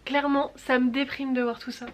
clairement ça me déprime de voir tout ça.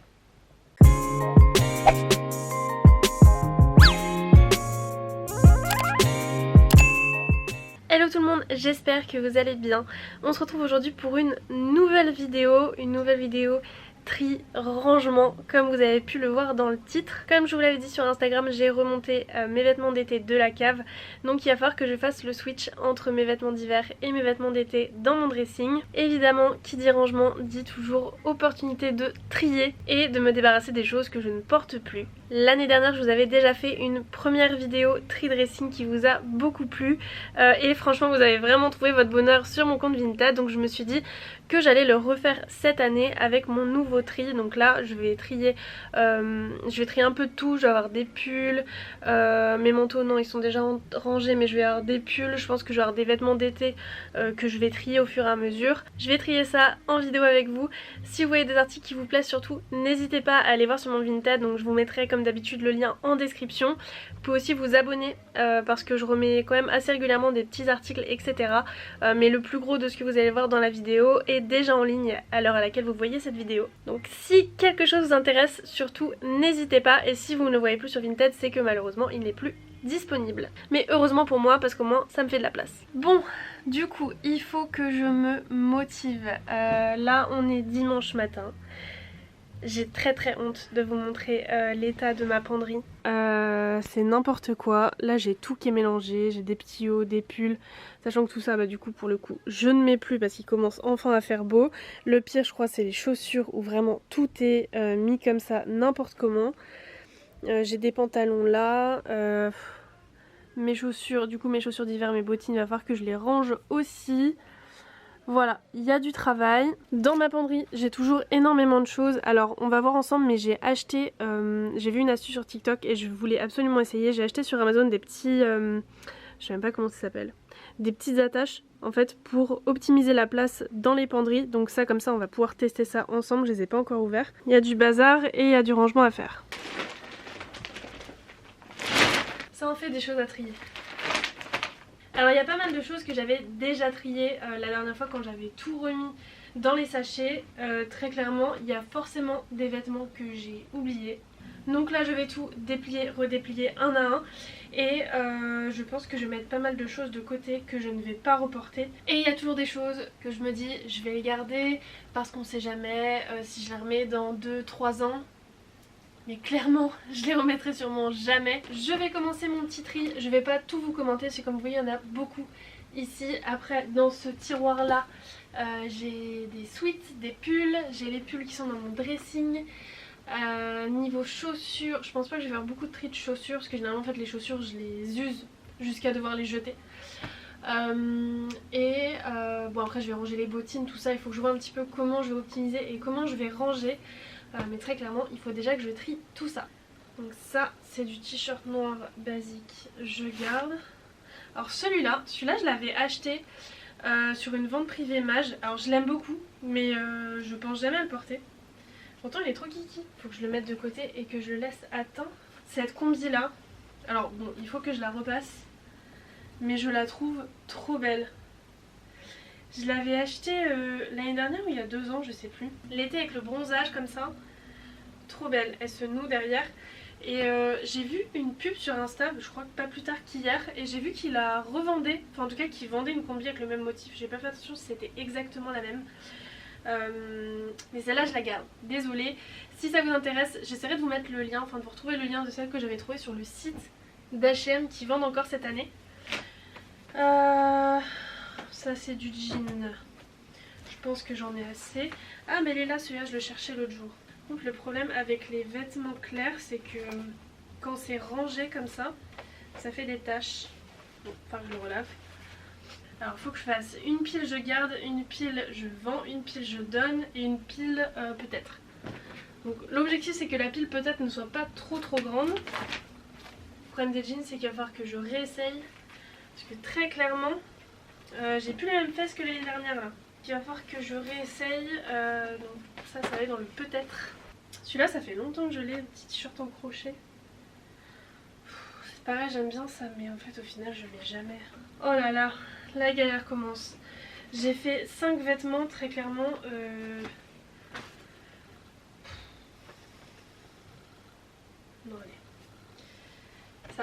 Hello tout le monde, j'espère que vous allez bien. On se retrouve aujourd'hui pour une nouvelle vidéo tri rangement, comme vous avez pu le voir dans le titre. Comme je vous l'avais dit sur Instagram, j'ai remonté mes vêtements d'été de la cave, donc il va falloir que je fasse le switch entre mes vêtements d'hiver et mes vêtements d'été dans mon dressing. Évidemment, qui dit rangement dit toujours opportunité de trier et de me débarrasser des choses que je ne porte plus. L'année dernière, je vous avais déjà fait une première vidéo tri dressing qui vous a beaucoup plu et franchement vous avez vraiment trouvé votre bonheur sur mon compte Vinted, donc je me suis dit que j'allais le refaire cette année avec mon nouveau tri. Donc là je vais trier un peu de tout. Je vais avoir des pulls, mes manteaux non ils sont déjà rangés, mais je vais avoir des pulls, je pense que je vais avoir des vêtements d'été que je vais trier au fur et à mesure. Je vais trier ça en vidéo avec vous. Si vous voyez des articles qui vous plaisent, surtout n'hésitez pas à aller voir sur mon Vinted, donc je vous mettrai comme d'habitude le lien en description. Vous pouvez aussi vous abonner parce que je remets quand même assez régulièrement des petits articles etc. Mais le plus gros de ce que vous allez voir dans la vidéo est déjà en ligne à l'heure à laquelle vous voyez cette vidéo. Donc si quelque chose vous intéresse, surtout n'hésitez pas, et si vous ne le voyez plus sur Vinted, c'est que malheureusement il n'est plus disponible. Mais heureusement pour moi parce qu'au moins ça me fait de la place. Bon, du coup il faut que je me motive. Là on est dimanche matin. J'ai très honte de vous montrer l'état de ma penderie. C'est n'importe quoi. Là j'ai tout qui est mélangé, j'ai des petits hauts, des pulls. Sachant que tout ça, bah du coup pour le coup, je ne mets plus parce qu'il commence enfin à faire beau. Le pire je crois c'est les chaussures où vraiment tout est mis comme ça n'importe comment. J'ai des pantalons là. Mes chaussures, du coup mes chaussures d'hiver, mes bottines, il va falloir que je les range aussi. Voilà, il y a du travail. Dans ma penderie, j'ai toujours énormément de choses. Alors, on va voir ensemble, mais j'ai acheté... j'ai vu une astuce sur TikTok et je voulais absolument essayer. J'ai acheté sur Amazon des petits... je sais même pas comment ça s'appelle. Des petites attaches, en fait, pour optimiser la place dans les penderies. Donc ça, comme ça, on va pouvoir tester ça ensemble. Je les ai pas encore ouverts. Il y a du bazar et il y a du rangement à faire. Ça en fait des choses à trier. Alors il y a pas mal de choses que j'avais déjà triées la dernière fois quand j'avais tout remis dans les sachets. Très clairement il y a forcément des vêtements que j'ai oubliés. Donc là je vais tout déplier, redéplier un à un. Et je pense que je vais mettre pas mal de choses de côté que je ne vais pas reporter. Et il y a toujours des choses que je me dis je vais les garder parce qu'on sait jamais si je les remets dans 2-3 ans. Mais clairement, je les remettrai sûrement jamais. Je vais commencer mon petit tri. Je vais pas tout vous commenter, parce que comme vous voyez, il y en a beaucoup ici. Après, dans ce tiroir-là, j'ai des sweats, des pulls. J'ai les pulls qui sont dans mon dressing. Niveau chaussures, je pense pas que je vais faire beaucoup de tri de chaussures, parce que généralement, en fait, les chaussures, je les use jusqu'à devoir les jeter. Bon après je vais ranger les bottines, tout ça, il faut que je vois un petit peu comment je vais optimiser et comment je vais ranger. Mais très clairement il faut déjà que je trie tout ça. Donc ça c'est du t-shirt noir basique, je garde. Alors celui-là je l'avais acheté sur une vente privée Mage. Alors je l'aime beaucoup mais je pense jamais à le porter. Pourtant il est trop kiki, faut que je le mette de côté et que je le laisse à temps. Cette combi là, alors bon il faut que je la repasse, mais je la trouve trop belle. Je l'avais achetée l'année dernière ou il y a 2 ans, je sais plus. L'été avec le bronzage comme ça. Trop belle, elle se noue derrière. Et j'ai vu une pub sur Insta, je crois que pas plus tard qu'hier. Et j'ai vu qu'il la revendait, enfin en tout cas qu'il vendait une combi avec le même motif. J'ai pas fait attention si c'était exactement la même. Mais celle-là je la garde, désolée. Si ça vous intéresse, j'essaierai de vous mettre le lien, enfin de vous retrouver le lien de celle que j'avais trouvée sur le site d'H&M qui vendent encore cette année. Ça c'est du jean. Je pense que j'en ai assez. Ah mais il est là celui-là, je le cherchais l'autre jour. Donc le problème avec les vêtements clairs c'est que quand c'est rangé comme ça, ça fait des taches. Bon, enfin je le relave. Alors il faut que je fasse une pile je garde, une pile je vends, une pile je donne et une pile peut-être. Donc l'objectif c'est que la pile peut-être ne soit pas trop grande. Le problème des jeans c'est qu'il va falloir que je réessaye. Parce que très clairement, j'ai plus les mêmes fesses que l'année dernière là. Il va falloir que je réessaye. Donc ça va aller dans le peut-être. Celui-là ça fait longtemps que je l'ai, le petit t-shirt en crochet. C'est pareil, j'aime bien ça, mais en fait au final je l'ai jamais. Oh là là, la galère commence. J'ai fait 5 vêtements très clairement.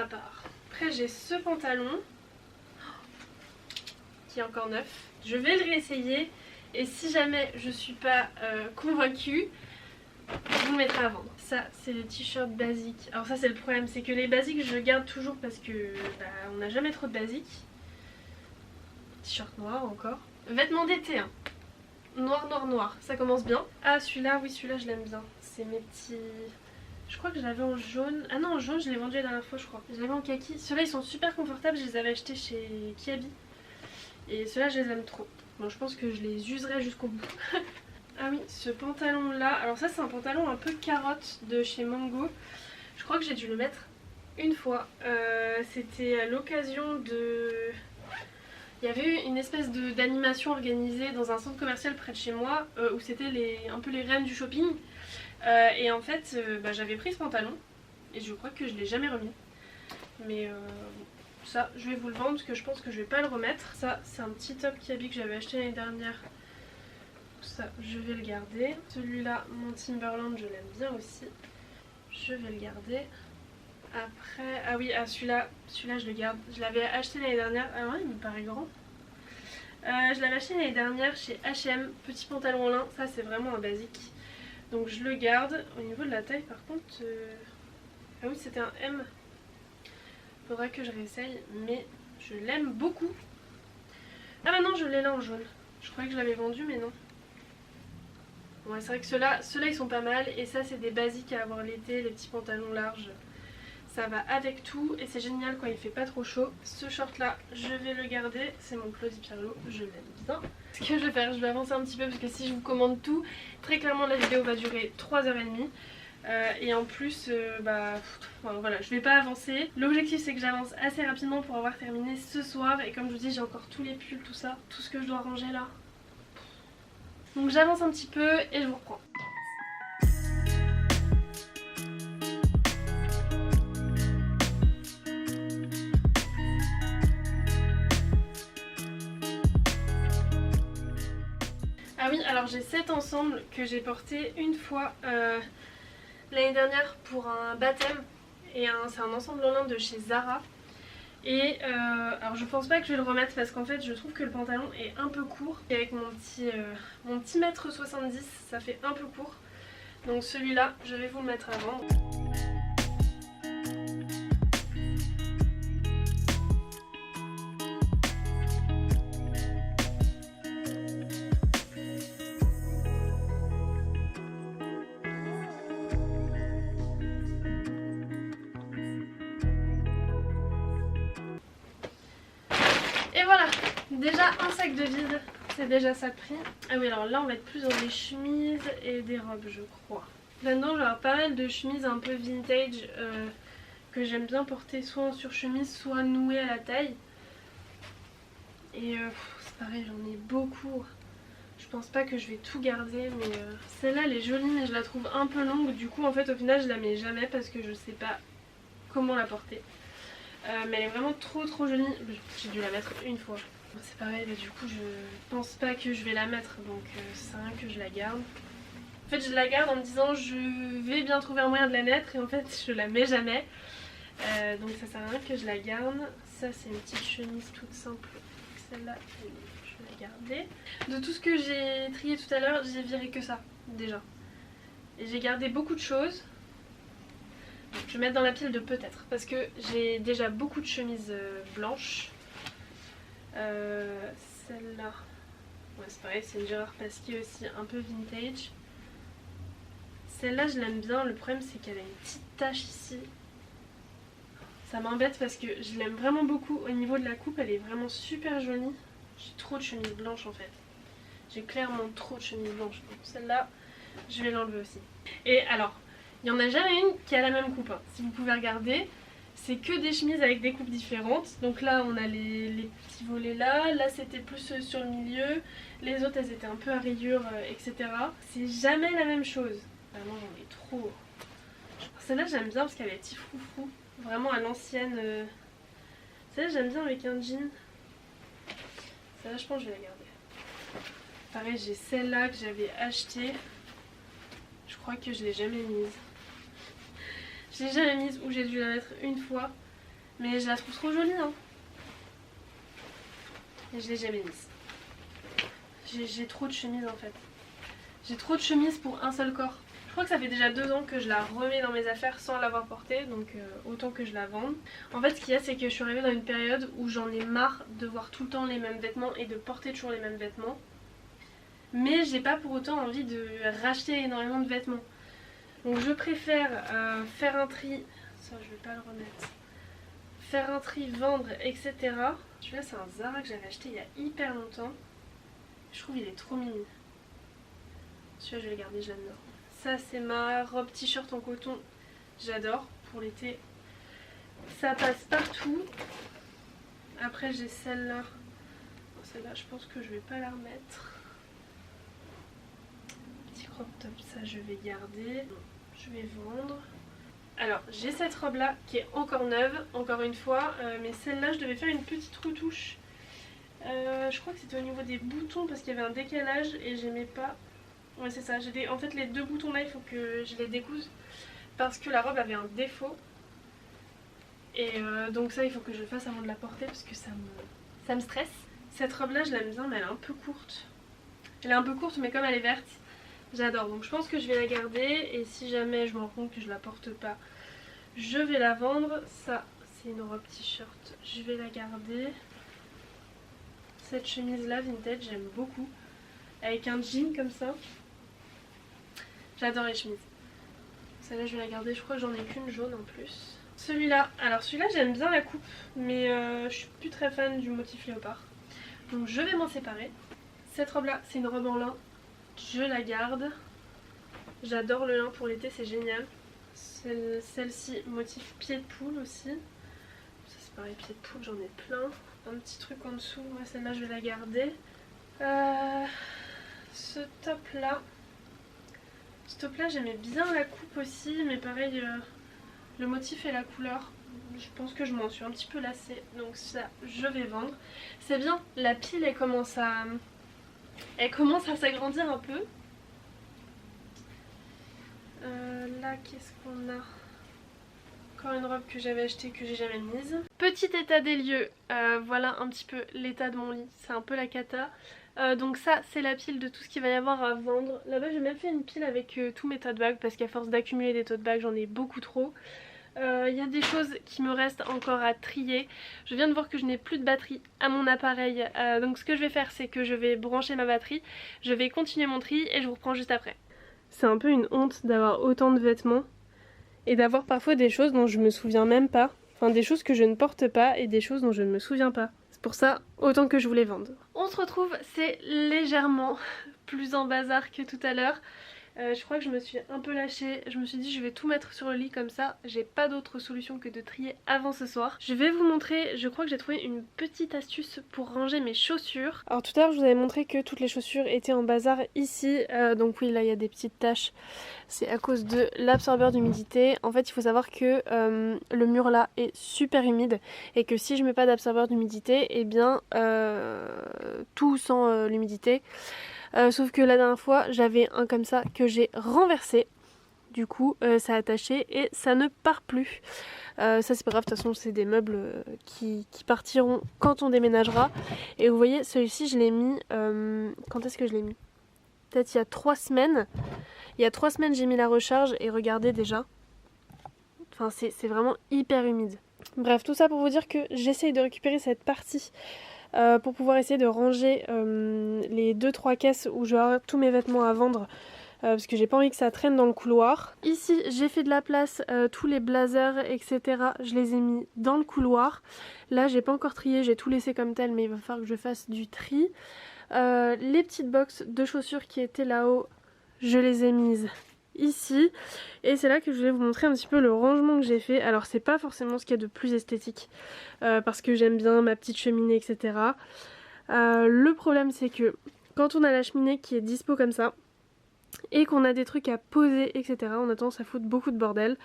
à part. Après j'ai ce pantalon qui est encore neuf. Je vais le réessayer et si jamais je suis pas convaincue, je vous le mettrai à vendre. Ça c'est le t-shirt basique. Alors ça c'est le problème, c'est que les basiques je garde toujours parce que on n'a jamais trop de basiques. T-shirt noir encore. Vêtements d'été hein. Noir noir noir, ça commence bien. Ah celui-là, oui celui-là je l'aime bien. C'est mes petits... Je crois que je l'avais en jaune. Ah non en jaune je l'ai vendu la dernière fois je crois. Je l'avais en kaki. Ceux-là ils sont super confortables, je les avais achetés chez Kiabi. Et ceux-là je les aime trop. Bon je pense que je les userai jusqu'au bout. Ah oui ce pantalon là. Alors ça c'est un pantalon un peu carotte de chez Mango. Je crois que j'ai dû le mettre une fois. C'était à l'occasion de... Il y avait eu une espèce d'animation organisée dans un centre commercial près de chez moi où c'était un peu les reines du shopping. Et en fait j'avais pris ce pantalon et je crois que je l'ai jamais remis. Mais ça je vais vous le vendre parce que je pense que je vais pas le remettre. Ça c'est un petit top Kiabi que j'avais acheté l'année dernière. Ça je vais le garder. Celui-là mon Timberland je l'aime bien aussi. Je vais le garder. Après, ah oui, celui-là je le garde. Je l'avais acheté l'année dernière. Ah ouais, il me paraît grand. Je l'avais acheté l'année dernière chez H&M. Petit pantalon en lin, ça c'est vraiment un basique. Donc je le garde. Au niveau de la taille par contre... Ah oui, c'était un M. Faudra que je réessaye, mais je l'aime beaucoup. Ah bah non, je l'ai là en jaune. Je croyais que je l'avais vendu, mais non. Ouais, c'est vrai que ceux-là ils sont pas mal. Et ça c'est des basiques à avoir l'été, les petits pantalons larges. Ça va avec tout et c'est génial quand il fait pas trop chaud. Ce short là je vais le garder, c'est mon Claudie Pierlot, je l'aime bien. Ce que je vais faire, je vais avancer un petit peu parce que si je vous commande tout, très clairement la vidéo va durer 3h30. Et en plus voilà, je vais pas avancer. L'objectif c'est que j'avance assez rapidement pour avoir terminé ce soir. Et comme je vous dis j'ai encore tous les pulls, tout ça, tout ce que je dois ranger là. Donc j'avance un petit peu et je vous reprends. Ah oui, alors j'ai cet ensemble que j'ai porté une fois l'année dernière pour un baptême. Et c'est un ensemble en lin de chez Zara. Et alors je pense pas que je vais le remettre parce qu'en fait je trouve que le pantalon est un peu court. Et avec mon petit mètre 70 ça fait un peu court. Donc celui-là je vais vous le mettre à vendre. Et voilà, déjà un sac de vide, c'est déjà ça le prix. Ah oui, alors là on va être plus dans des chemises et des robes je crois. Là-dedans je vais avoir pas mal de chemises un peu vintage que j'aime bien porter soit en surchemise soit nouées à la taille. Et c'est pareil, j'en ai beaucoup. Je pense pas que je vais tout garder, mais celle-là elle est jolie mais je la trouve un peu longue. Du coup en fait au final je la mets jamais parce que je sais pas comment la porter. Mais elle est vraiment trop jolie. J'ai dû la mettre une fois. C'est pareil, mais du coup je pense pas que je vais la mettre, donc ça sert à rien que je la garde. En fait je la garde en me disant je vais bien trouver un moyen de la mettre et en fait je la mets jamais. Donc ça sert à rien que je la garde. Ça c'est une petite chemise toute simple. Celle-là je vais la garder. De tout ce que j'ai trié tout à l'heure j'ai viré que ça déjà. Et j'ai gardé beaucoup de choses. Je vais mettre dans la pile de peut-être parce que j'ai déjà beaucoup de chemises blanches. Celle-là, ouais, c'est pareil, c'est une Gérard Pasquier aussi, un peu vintage. Celle-là je l'aime bien, le problème c'est qu'elle a une petite tache ici. Ça m'embête parce que je l'aime vraiment beaucoup. Au niveau de la coupe elle est vraiment super jolie. J'ai trop de chemises blanches en fait. J'ai clairement trop de chemises blanches. Donc celle-là je vais l'enlever aussi. Et alors il n'y en a jamais une qui a la même coupe, hein. Si vous pouvez regarder, c'est que des chemises avec des coupes différentes. Donc là on a les petits volets là, là c'était plus sur le milieu, les autres elles étaient un peu à rayures, etc. C'est jamais la même chose. Vraiment j'en ai trop. Celle-là j'aime bien parce qu'elle a des petits froufrous, vraiment à l'ancienne. Celle-là j'aime bien avec un jean. Celle-là je pense que je vais la garder. Pareil j'ai celle-là que j'avais achetée. Je crois que je l'ai jamais mise. Je l'ai jamais mise ou j'ai dû la mettre une fois. Mais je la trouve trop jolie hein. Et je l'ai jamais mise. J'ai trop de chemises en fait. J'ai trop de chemises pour un seul corps. Je crois que ça fait déjà 2 ans que je la remets dans mes affaires sans l'avoir portée, donc autant que je la vende. En fait ce qu'il y a c'est que je suis arrivée dans une période où j'en ai marre de voir tout le temps les mêmes vêtements et de porter toujours les mêmes vêtements. Mais j'ai pas pour autant envie de racheter énormément de vêtements. Donc je préfère faire un tri, ça je vais pas le remettre, faire un tri, vendre, etc. Celui-là c'est un Zara que j'avais acheté il y a hyper longtemps. Je trouve il est trop mignon. Celui-là je vais le garder, je l'adore. Ça c'est ma robe t-shirt en coton, j'adore pour l'été. Ça passe partout. Après j'ai celle-là. Celle-là je pense que je vais pas la remettre. Petit crop top, ça je vais garder. Je vais vendre. Alors j'ai cette robe là qui est encore neuve, encore une fois. Mais celle-là je devais faire une petite retouche. Je crois que c'était au niveau des boutons parce qu'il y avait un décalage et j'aimais pas. Ouais c'est ça, en fait les 2 boutons là il faut que je les découse parce que la robe avait un défaut. Et donc ça il faut que je le fasse avant de la porter parce que ça me stresse. Cette robe là je l'aime bien mais elle est un peu courte. Elle est un peu courte mais comme elle est verte, j'adore. Donc je pense que je vais la garder et si jamais je me rends compte que je la porte pas, je vais la vendre. Ça c'est une robe t-shirt, je vais la garder. Cette chemise là vintage j'aime beaucoup. Avec un jean comme ça. J'adore les chemises. Celle-là je vais la garder, je crois que j'en ai qu'une jaune en plus. Celui-là, alors celui-là j'aime bien la coupe, mais je suis plus très fan du motif léopard. Donc je vais m'en séparer. Cette robe-là, c'est une robe en lin. Je la garde. J'adore le lin pour l'été, c'est génial. Celle-ci, motif pied de poule aussi. Ça c'est pareil, pied de poule, j'en ai plein. Un petit truc en dessous, moi celle-là je vais la garder. Ce top-là. Ce top-là, j'aimais bien la coupe aussi, mais pareil, le motif et la couleur, je pense que je m'en suis un petit peu lassée. Donc ça, je vais vendre. C'est bien, la pile, elle commence à s'agrandir un peu. Là, qu'est-ce qu'on a? Encore une robe que j'avais achetée que j'ai jamais mise. Petit état des lieux, voilà un petit peu l'état de mon lit, c'est un peu la cata. Donc ça c'est la pile de tout ce qu'il va y avoir à vendre. Là-bas j'ai même fait une pile avec tous mes tote bags parce qu'à force d'accumuler des tote bags j'en ai beaucoup trop. Il y a des choses qui me restent encore à trier. Je viens de voir que je n'ai plus de batterie à mon appareil. Donc ce que je vais faire c'est que je vais brancher ma batterie. Je vais continuer mon tri et je vous reprends juste après. C'est un peu une honte d'avoir autant de vêtements. Et d'avoir parfois des choses dont je me souviens même pas. Enfin des choses que je ne porte pas et des choses dont je ne me souviens pas. C'est pour ça autant que je voulais vendre. On se retrouve, c'est légèrement plus en bazar que tout à l'heure. Je crois que je me suis un peu lâchée. Je me suis dit je vais tout mettre sur le lit comme ça. J'ai pas d'autre solution que de trier avant ce soir. Je vais vous montrer, je crois que j'ai trouvé une petite astuce pour ranger mes chaussures. Alors tout à l'heure je vous avais montré que toutes les chaussures étaient en bazar ici. Donc oui là il y a des petites taches. C'est à cause de l'absorbeur d'humidité. En fait il faut savoir que le mur là est super humide. Et que si je mets pas d'absorbeur d'humidité, eh bien tout sent l'humidité. Sauf que la dernière fois j'avais un comme ça que j'ai renversé. Du coup ça a attaché et ça ne part plus. Ça c'est pas grave, de toute façon c'est des meubles qui partiront quand on déménagera. Et vous voyez celui-ci je l'ai mis, quand est-ce que je l'ai mis? Peut-être il y a 3 semaines. Il y a 3 semaines j'ai mis la recharge et regardez déjà. Enfin c'est vraiment hyper humide. Bref tout ça pour vous dire que j'essaye de récupérer cette partie pour pouvoir essayer de ranger les 2-3 caisses où je vais avoir tous mes vêtements à vendre parce que j'ai pas envie que ça traîne dans le couloir. Ici j'ai fait de la place, tous les blazers etc. je les ai mis dans le couloir. Là j'ai pas encore trié, j'ai tout laissé comme tel mais il va falloir que je fasse du tri. Les petites boxes de chaussures qui étaient là-haut, je les ai mises ici et c'est là que je voulais vous montrer un petit peu le rangement que j'ai fait. Alors c'est pas forcément ce qu'il y a de plus esthétique parce que j'aime bien ma petite cheminée etc. Le problème c'est que quand on a la cheminée qui est dispo comme ça, et qu'on a des trucs à poser, etc. On a tendance à foutre beaucoup de bordel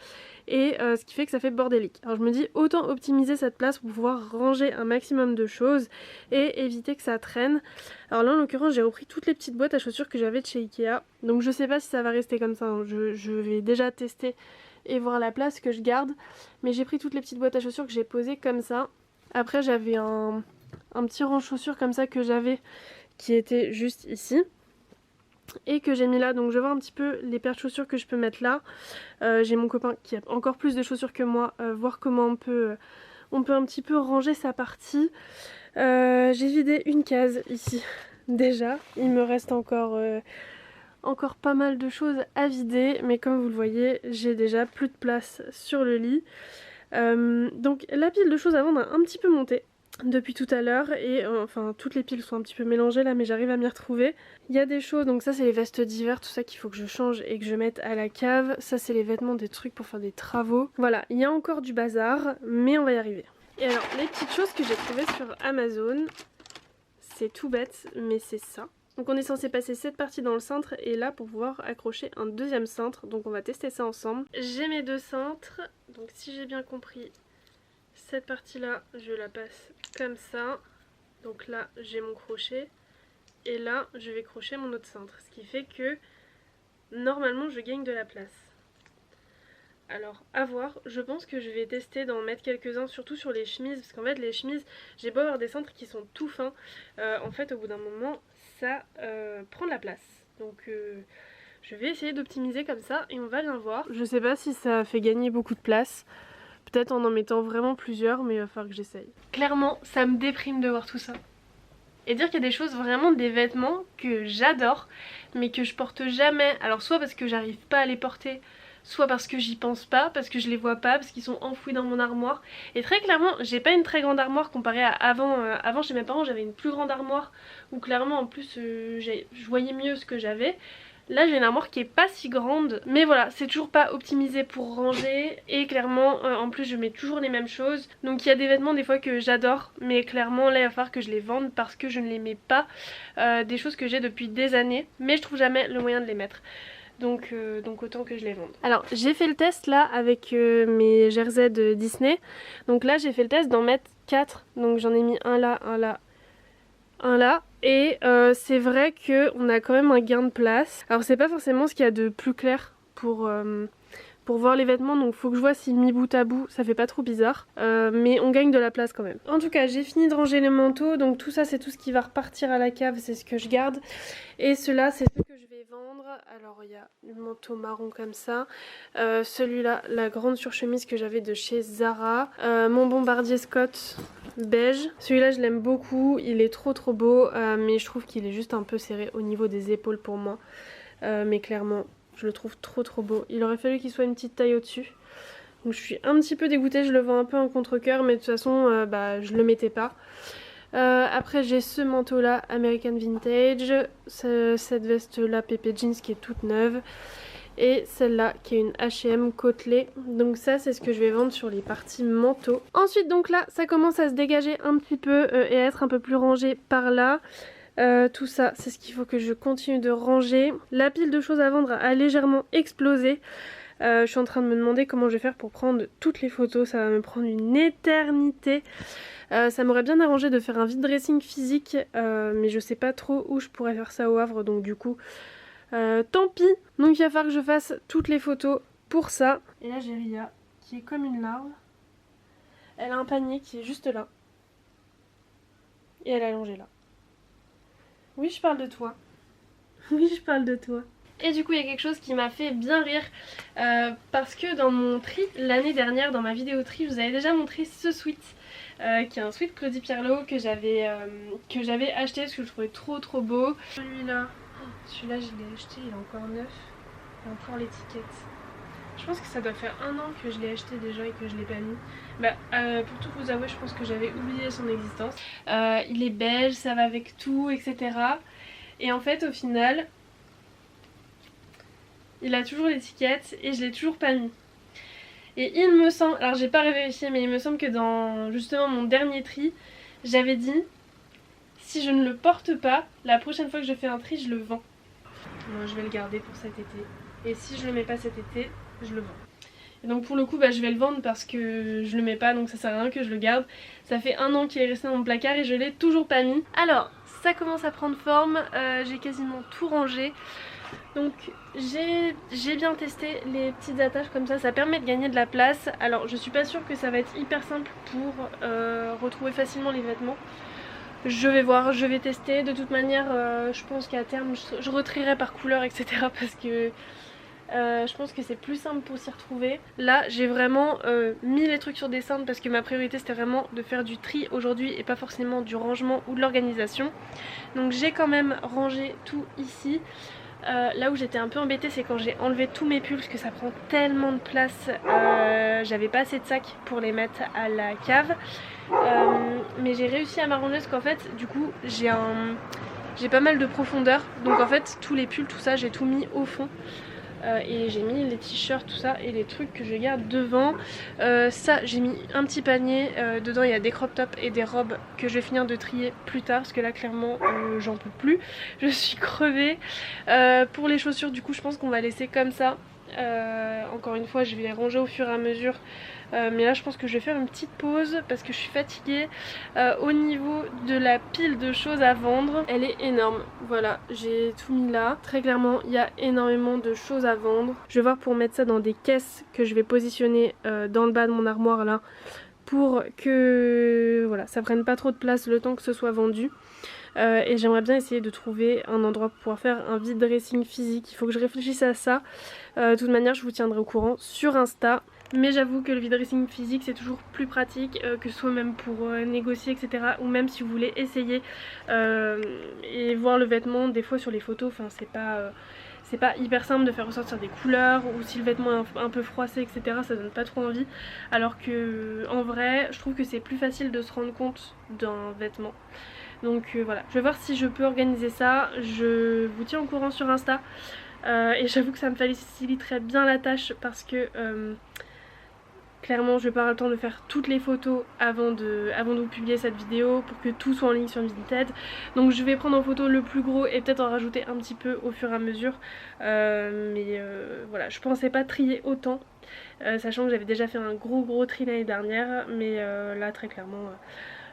et ce qui fait que ça fait bordélique. Alors je me dis autant optimiser cette place pour pouvoir ranger un maximum de choses et éviter que ça traîne. Alors là en l'occurrence j'ai repris toutes les petites boîtes à chaussures que j'avais de chez Ikea, donc je sais pas si ça va rester comme ça, hein. Je vais déjà tester et voir la place que je garde, mais j'ai pris toutes les petites boîtes à chaussures que j'ai posées comme ça. Après j'avais un petit rang chaussures comme ça que j'avais qui était juste ici et que j'ai mis là, donc je vais voir un petit peu les paires de chaussures que je peux mettre là. J'ai mon copain qui a encore plus de chaussures que moi, voir comment on peut un petit peu ranger sa partie. J'ai vidé une case ici déjà, il me reste encore pas mal de choses à vider, mais comme vous le voyez j'ai déjà plus de place sur le lit. Donc la pile de choses à vendre a un petit peu monté depuis tout à l'heure et enfin toutes les piles sont un petit peu mélangées là, mais j'arrive à m'y retrouver. Il y a des choses, donc ça c'est les vestes d'hiver, tout ça qu'il faut que je change et que je mette à la cave. Ça c'est les vêtements, des trucs pour faire des travaux. Voilà, il y a encore du bazar, mais on va y arriver. Et alors les petites choses que j'ai trouvées sur Amazon, c'est tout bête, mais c'est ça. Donc on est censé passer cette partie dans le cintre et là pour pouvoir accrocher un deuxième cintre, donc on va tester ça ensemble. J'ai mes deux cintres, donc si j'ai bien compris, cette partie là je la passe comme ça, donc là j'ai mon crochet et là je vais crocher mon autre cintre, ce qui fait que normalement je gagne de la place. Alors à voir, je pense que je vais tester d'en mettre quelques-uns, surtout sur les chemises, parce qu'en fait les chemises, j'ai beau avoir des cintres qui sont tout fins, en fait au bout d'un moment ça prend de la place, donc je vais essayer d'optimiser comme ça et on va bien voir. Je sais pas si ça fait gagner beaucoup de place, peut-être en mettant vraiment plusieurs, mais il va falloir que j'essaye. Clairement, ça me déprime de voir tout ça. Et dire qu'il y a des choses, vraiment des vêtements que j'adore, mais que je porte jamais. Alors soit parce que j'arrive pas à les porter, soit parce que j'y pense pas, parce que je les vois pas, parce qu'ils sont enfouis dans mon armoire. Et très clairement, j'ai pas une très grande armoire comparée à avant. Avant chez mes parents, j'avais une plus grande armoire, où clairement en plus je voyais mieux ce que j'avais. Là j'ai une armoire qui est pas si grande, mais voilà, c'est toujours pas optimisé pour ranger et clairement en plus je mets toujours les mêmes choses. Donc il y a des vêtements des fois que j'adore, mais clairement là il va falloir que je les vende parce que je ne les mets pas. Des choses que j'ai depuis des années, mais je trouve jamais le moyen de les mettre. Donc autant que je les vende. Alors j'ai fait le test là avec mes jerseys de Disney. Donc là j'ai fait le test d'en mettre 4. Donc j'en ai mis un là, un là, un là. Et c'est vrai qu'on a quand même un gain de place. Alors c'est pas forcément ce qu'il y a de plus clair pour voir les vêtements, donc faut que je vois si mis bout à bout ça fait pas trop bizarre, mais on gagne de la place quand même. En tout cas j'ai fini de ranger les manteaux, donc tout ça c'est tout ce qui va repartir à la cave, c'est ce que je garde. Et ceux-là c'est ceux que je vais vendre. Alors il y a le manteau marron comme ça, celui-là, la grande surchemise que j'avais de chez Zara, mon bombardier Scott beige, celui-là je l'aime beaucoup, il est trop beau, mais je trouve qu'il est juste un peu serré au niveau des épaules pour moi, mais clairement je le trouve trop beau. Il aurait fallu qu'il soit une petite taille au-dessus. Donc je suis un petit peu dégoûtée, je le vends un peu en contre-cœur, mais de toute façon je le mettais pas. Après j'ai ce manteau là, American Vintage, cette veste là, Pepe Jeans qui est toute neuve. Et celle-là qui est une H&M côtelée. Donc ça c'est ce que je vais vendre sur les parties manteaux. Ensuite donc là ça commence à se dégager un petit peu et à être un peu plus rangé par là. Tout ça c'est ce qu'il faut que je continue de ranger. La pile de choses à vendre a légèrement explosé. Je suis en train de me demander comment je vais faire pour prendre toutes les photos. Ça va me prendre une éternité. Ça m'aurait bien arrangé de faire un vide dressing physique, mais je sais pas trop où je pourrais faire ça au Havre, donc du coup tant pis. Donc il va falloir que je fasse toutes les photos pour ça. Et là j'ai Ria qui est comme une larve. Elle a un panier qui est juste là et elle est allongée là. Oui, je parle de toi. Oui, je parle de toi. Et du coup, il y a quelque chose qui m'a fait bien rire parce que dans mon tri, l'année dernière, dans ma vidéo tri, je vous avais déjà montré ce sweat qui est un sweat Claudie Pierlot que j'avais acheté parce que je le trouvais trop beau. Celui-là, je l'ai acheté, il est encore neuf. Il y a encore l'étiquette. Je pense que ça doit faire 1 an que je l'ai acheté déjà et que je l'ai pas mis. Pour tout vous avouer, je pense que j'avais oublié son existence. Il est beige, ça va avec tout, etc. Et en fait, au final, il a toujours l'étiquette et je l'ai toujours pas mis. Et il me semble, alors j'ai pas vérifié, mais il me semble que dans justement mon dernier tri, j'avais dit si je ne le porte pas, la prochaine fois que je fais un tri, je le vends. moi je vais le garder pour cet été. Et si je le mets pas cet été, je le vends. Et donc pour le coup je vais le vendre parce que je le mets pas, donc ça sert à rien que je le garde. Ça fait 1 an qu'il est resté dans mon placard et je l'ai toujours pas mis. Alors ça commence à prendre forme, j'ai quasiment tout rangé. Donc j'ai bien testé les petites attaches comme ça permet de gagner de la place. Alors je suis pas sûre que ça va être hyper simple pour retrouver facilement les vêtements. Je vais voir, je vais tester. De toute manière je pense qu'à terme je retrierai par couleur etc. parce que je pense que c'est plus simple pour s'y retrouver. Là j'ai vraiment mis les trucs sur des cintres parce que ma priorité c'était vraiment de faire du tri aujourd'hui et pas forcément du rangement ou de l'organisation. Donc j'ai quand même rangé tout ici. Là où j'étais un peu embêtée c'est quand j'ai enlevé tous mes pulls parce que ça prend tellement de place, j'avais pas assez de sacs pour les mettre à la cave, mais j'ai réussi à m'arranger parce qu'en fait du coup j'ai pas mal de profondeur, donc en fait tous les pulls tout ça j'ai tout mis au fond. Et j'ai mis les t-shirts tout ça et les trucs que je garde devant. Ça j'ai mis un petit panier, dedans il y a des crop tops et des robes que je vais finir de trier plus tard parce que là clairement j'en peux plus, je suis crevée. Pour les chaussures du coup je pense qu'on va laisser comme ça. Encore une fois je vais les ranger au fur et à mesure, mais là je pense que je vais faire une petite pause parce que je suis fatiguée. Au niveau de la pile de choses à vendre, elle est énorme. Voilà, j'ai tout mis là. Très clairement il y a énormément de choses à vendre. Je vais voir pour mettre ça dans des caisses que je vais positionner dans le bas de mon armoire là, pour que voilà, ça prenne pas trop de place le temps que ce soit vendu. Et j'aimerais bien essayer de trouver un endroit pour pouvoir faire un vide dressing physique. Il faut que je réfléchisse à ça. De toute manière je vous tiendrai au courant sur Insta. Mais j'avoue que le vide dressing physique c'est toujours plus pratique, que ce soit même pour négocier etc. Ou même si vous voulez essayer et voir le vêtement des fois sur les photos. Enfin c'est pas hyper simple de faire ressortir des couleurs, ou si le vêtement est un peu froissé etc. ça donne pas trop envie. Alors que en vrai je trouve que c'est plus facile de se rendre compte d'un vêtement. Donc voilà, je vais voir si je peux organiser ça, je vous tiens au courant sur Insta. Et j'avoue que ça me faciliterait bien la tâche parce que clairement je vais pas avoir le temps de faire toutes les photos avant de vous publier cette vidéo pour que tout soit en ligne sur Vinted. Donc je vais prendre en photo le plus gros et peut-être en rajouter un petit peu au fur et à mesure. Mais voilà, je pensais pas trier autant, sachant que j'avais déjà fait un gros tri l'année dernière. Mais là très clairement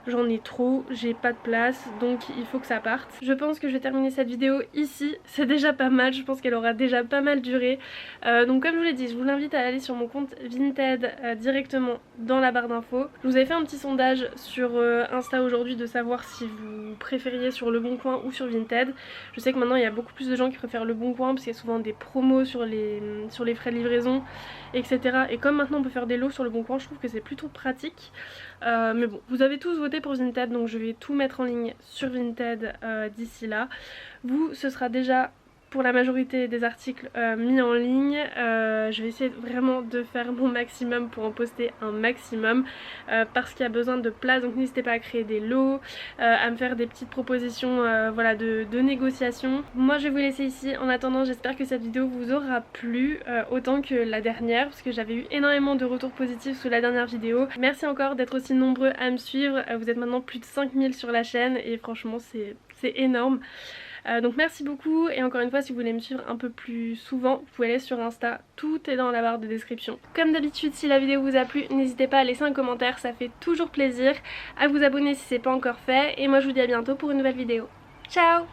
j'en ai trop, j'ai pas de place, donc il faut que ça parte. Je pense que je vais terminer cette vidéo ici, c'est déjà pas mal, je pense qu'elle aura déjà pas mal duré. Donc comme je vous l'ai dit, je vous invite à aller sur mon compte Vinted directement dans la barre d'infos. Je vous avais fait un petit sondage sur Insta aujourd'hui de savoir si vous préfériez sur Le Bon Coin ou sur Vinted. Je sais que maintenant il y a beaucoup plus de gens qui préfèrent Le Bon Coin parce qu'il y a souvent des promos sur les frais de livraison, etc. Et comme maintenant on peut faire des lots sur Le Bon Coin, je trouve que c'est plutôt pratique. Mais bon, vous avez tous voté pour Vinted, donc je vais tout mettre en ligne sur Vinted d'ici là. Vous, ce sera déjà pour la majorité des articles mis en ligne. Je vais essayer vraiment de faire mon maximum pour en poster un maximum parce qu'il y a besoin de place, donc n'hésitez pas à créer des lots, à me faire des petites propositions voilà, de négociation. Moi je vais vous laisser ici. En attendant, j'espère que cette vidéo vous aura plu autant que la dernière, parce que j'avais eu énormément de retours positifs sous la dernière vidéo. Merci encore d'être aussi nombreux à me suivre. Vous êtes maintenant plus de 5000 sur la chaîne et franchement c'est énorme. Donc merci beaucoup, et encore une fois si vous voulez me suivre un peu plus souvent vous pouvez aller sur Insta, tout est dans la barre de description. Comme d'habitude, si la vidéo vous a plu, n'hésitez pas à laisser un commentaire, ça fait toujours plaisir, à vous abonner si c'est pas encore fait, et moi je vous dis à bientôt pour une nouvelle vidéo. Ciao!